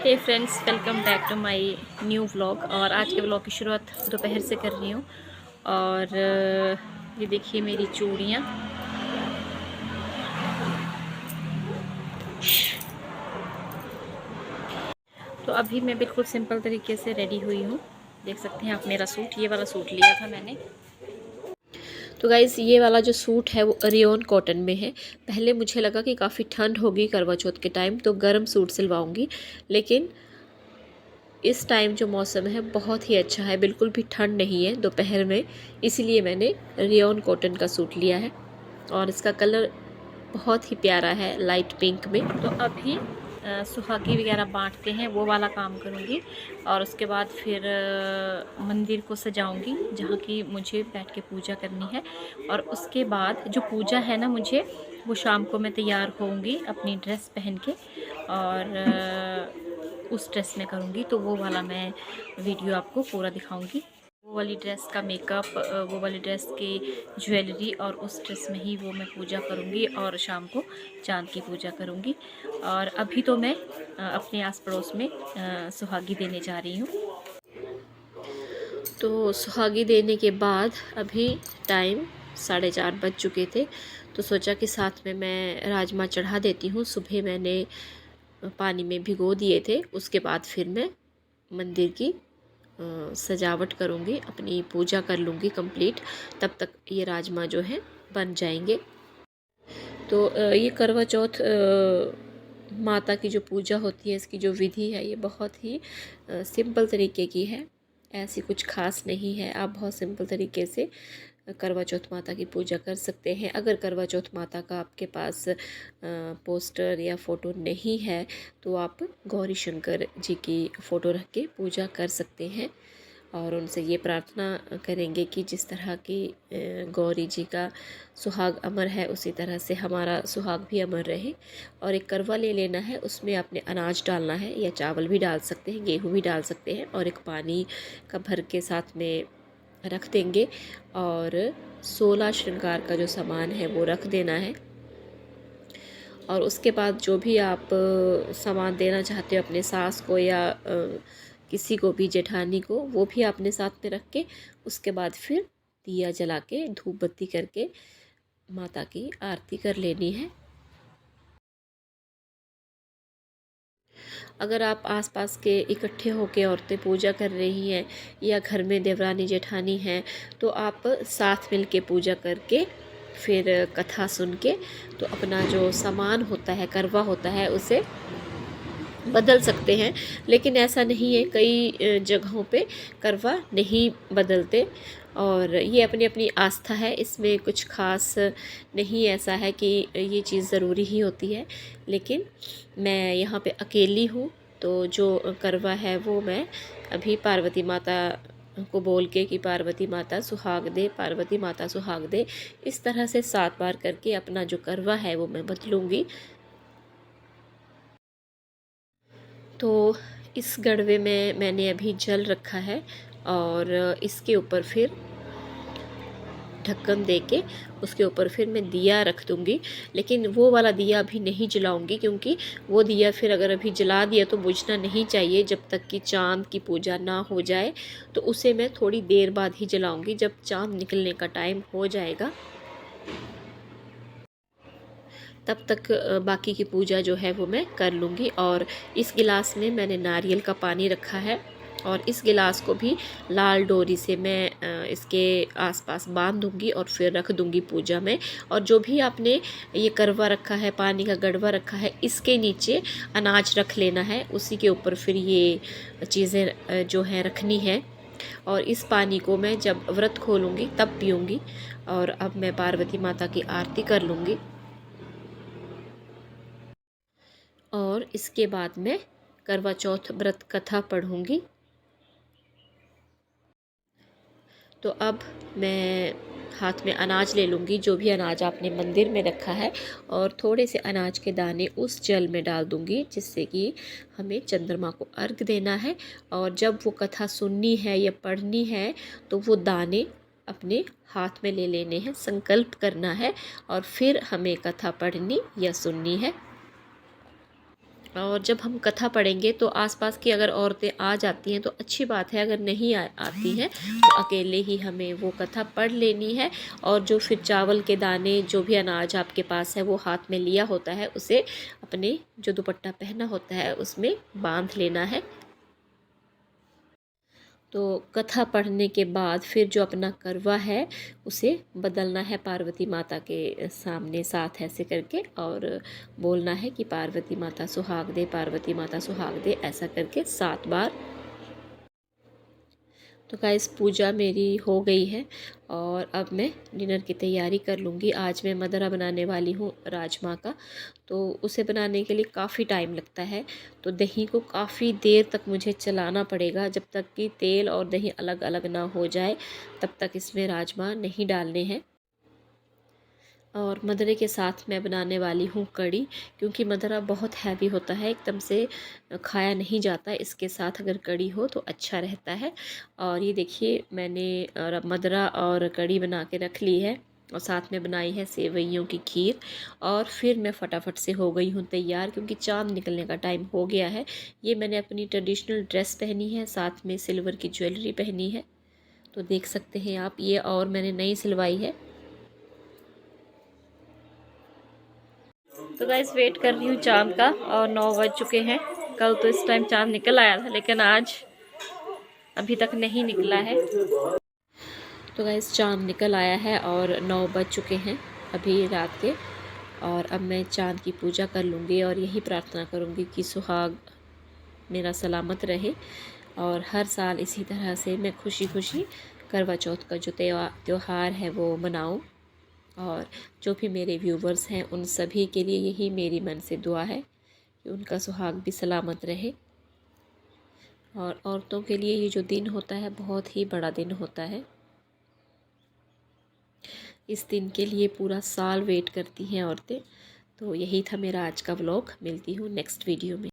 Hey friends, welcome back to my new vlog. और आज के व्लॉग की शुरुआत दोपहर से कर रही हूँ। और ये देखिए मेरी चूड़ियाँ। तो अभी मैं बिल्कुल सिंपल तरीके से रेडी हुई हूँ। देख सकते हैं आप मेरा सूट, ये वाला सूट लिया था मैंने। तो गाइज़, ये वाला जो सूट है वो रेयॉन कॉटन में है। पहले मुझे लगा कि काफ़ी ठंड होगी करवा चौथ के टाइम, तो गर्म सूट सिलवाऊंगी, लेकिन इस टाइम जो मौसम है बहुत ही अच्छा है, बिल्कुल भी ठंड नहीं है दोपहर में। इसीलिए मैंने रेयॉन कॉटन का सूट लिया है और इसका कलर बहुत ही प्यारा है, लाइट पिंक में। तो अभी सुहागी वगैरह बांटते हैं, वो वाला काम करूँगी। और उसके बाद फिर मंदिर को सजाऊंगी जहाँ की मुझे बैठ के पूजा करनी है। और उसके बाद जो पूजा है ना, मुझे वो शाम को मैं तैयार होऊंगी अपनी ड्रेस पहन के, और उस ड्रेस में करूँगी। तो वो वाला मैं वीडियो आपको पूरा दिखाऊंगी। वो वाली ड्रेस का मेकअप, वो वाली ड्रेस की ज्वेलरी, और उस ड्रेस में ही वो मैं पूजा करूँगी और शाम को चांद की पूजा करूँगी। और अभी तो मैं अपने आस पड़ोस में सुहागी देने जा रही हूँ। तो सुहागी देने के बाद अभी टाइम 4:30 बज चुके थे, तो सोचा कि साथ में मैं राजमा चढ़ा देती हूँ। सुबह मैंने पानी में भिगो दिए थे, उसके बाद फिर मैं मंदिर की सजावट करूँगी, अपनी पूजा कर लूँगी कंप्लीट। तब तक ये राजमा जो है बन जाएंगे। तो ये करवा चौथ माता की जो पूजा होती है, इसकी जो विधि है, ये बहुत ही सिंपल तरीके की है। ऐसी कुछ खास नहीं है। आप बहुत सिंपल तरीके से करवा चौथ माता की पूजा कर सकते हैं। अगर करवा चौथ माता का आपके पास पोस्टर या फ़ोटो नहीं है, तो आप गौरी शंकर जी की फ़ोटो रख के पूजा कर सकते हैं। और उनसे ये प्रार्थना करेंगे कि जिस तरह की गौरी जी का सुहाग अमर है, उसी तरह से हमारा सुहाग भी अमर रहे। और एक करवा ले लेना है, उसमें आपने अनाज डालना है, या चावल भी डाल सकते हैं, गेहूँ भी डाल सकते हैं, और एक पानी का भर के साथ में रख देंगे। और 16 श्रृंगार का जो सामान है वो रख देना है। और उसके बाद जो भी आप सामान देना चाहते हो अपने सास को या किसी को भी, जेठानी को, वो भी आपने साथ में रख के, उसके बाद फिर दिया जला के धूप बत्ती करके माता की आरती कर लेनी है। अगर आप आसपास के इकट्ठे होकर औरतें पूजा कर रही हैं, या घर में देवरानी जेठानी हैं, तो आप साथ मिल के पूजा करके फिर कथा सुन के तो अपना जो सामान होता है, करवा होता है, उसे बदल सकते हैं। लेकिन ऐसा नहीं है, कई जगहों पे करवा नहीं बदलते। और ये अपनी अपनी आस्था है, इसमें कुछ खास नहीं ऐसा है कि ये चीज़ ज़रूरी ही होती है। लेकिन मैं यहाँ पे अकेली हूँ, तो जो करवा है वो मैं अभी पार्वती माता को बोल के कि पार्वती माता सुहाग दे, पार्वती माता सुहाग दे, इस तरह से 7 बार करके अपना जो करवा है वो मैं बदलूँगी। तो इस गड़वे में मैंने अभी जल रखा है, और इसके ऊपर फिर ढक्कन दे के उसके ऊपर फिर मैं दिया रख दूँगी। लेकिन वो वाला दिया अभी नहीं जलाऊँगी, क्योंकि वो दिया फिर अगर अभी जला दिया तो बुझना नहीं चाहिए जब तक कि चाँद की पूजा ना हो जाए। तो उसे मैं थोड़ी देर बाद ही जलाऊँगी, जब चाँद निकलने का टाइम हो जाएगा तब तक बाकी की पूजा जो है वो मैं कर लूँगी। और इस गिलास में मैंने नारियल का पानी रखा है, और इस गिलास को भी लाल डोरी से मैं इसके आसपास बांध दूँगी और फिर रख दूँगी पूजा में। और जो भी आपने ये करवा रखा है, पानी का गड़वा रखा है, इसके नीचे अनाज रख लेना है, उसी के ऊपर फिर ये चीज़ें जो है रखनी है। और इस पानी को मैं जब व्रत खोलूँगी तब पीऊँगी। और अब मैं पार्वती माता की आरती कर लूँगी, और इसके बाद मैं करवा चौथ व्रत कथा पढ़ूँगी। तो अब मैं हाथ में अनाज ले लूँगी, जो भी अनाज आपने मंदिर में रखा है, और थोड़े से अनाज के दाने उस जल में डाल दूँगी, जिससे कि हमें चंद्रमा को अर्घ देना है। और जब वो कथा सुननी है या पढ़नी है, तो वो दाने अपने हाथ में ले लेने हैं, संकल्प करना है, और फिर हमें कथा पढ़नी या सुननी है। और जब हम कथा पढ़ेंगे तो आसपास की अगर औरतें आ जाती हैं तो अच्छी बात है, अगर नहीं आती हैं तो अकेले ही हमें वो कथा पढ़ लेनी है। और जो फिर चावल के दाने, जो भी अनाज आपके पास है वो हाथ में लिया होता है, उसे अपने जो दुपट्टा पहना होता है उसमें बांध लेना है। तो कथा पढ़ने के बाद फिर जो अपना करवा है उसे बदलना है पार्वती माता के सामने, साथ ऐसे करके, और बोलना है कि पार्वती माता सुहाग दे, पार्वती माता सुहाग दे, ऐसा करके 7 बार। तो गाइस पूजा मेरी हो गई है और अब मैं डिनर की तैयारी कर लूँगी। आज मैं मदरा बनाने वाली हूँ राजमा का, तो उसे बनाने के लिए काफ़ी टाइम लगता है। तो दही को काफ़ी देर तक मुझे चलाना पड़ेगा, जब तक कि तेल और दही अलग अलग ना हो जाए तब तक इसमें राजमा नहीं डालने हैं। और मदरे के साथ मैं बनाने वाली हूँ कढ़ी, क्योंकि मदरा बहुत हैवी होता है, एकदम से खाया नहीं जाता। इसके साथ अगर कढ़ी हो तो अच्छा रहता है। और ये देखिए मैंने मदरा और कढ़ी बना के रख ली है, और साथ में बनाई है सेवइयों की खीर। और फिर मैं फटाफट से हो गई हूँ तैयार, क्योंकि चाँद निकलने का टाइम हो गया है। ये मैंने अपनी ट्रेडिशनल ड्रेस पहनी है, साथ में सिल्वर की ज्वेलरी पहनी है, तो देख सकते हैं आप ये, और मैंने नई सिलवाई है। तो गाइस वेट कर रही हूँ चाँद का, और 9 बज चुके हैं। कल तो इस टाइम चाँद निकल आया था, लेकिन आज अभी तक नहीं निकला है। तो गाइस चाँद निकल आया है और 9 बज चुके हैं अभी रात के। और अब मैं चाँद की पूजा कर लूँगी और यही प्रार्थना करूँगी कि सुहाग मेरा सलामत रहे, और हर साल इसी तरह से मैं खुशी खुशी करवा चौथ का जो त्यौहार है वो मनाऊँ। और जो भी मेरे व्यूवर्स हैं उन सभी के लिए यही मेरी मन से दुआ है कि उनका सुहाग भी सलामत रहे। और औरतों के लिए ये जो दिन होता है बहुत ही बड़ा दिन होता है। इस दिन के लिए पूरा साल वेट करती हैं औरतें। तो यही था मेरा आज का व्लॉग। मिलती हूँ नेक्स्ट वीडियो में।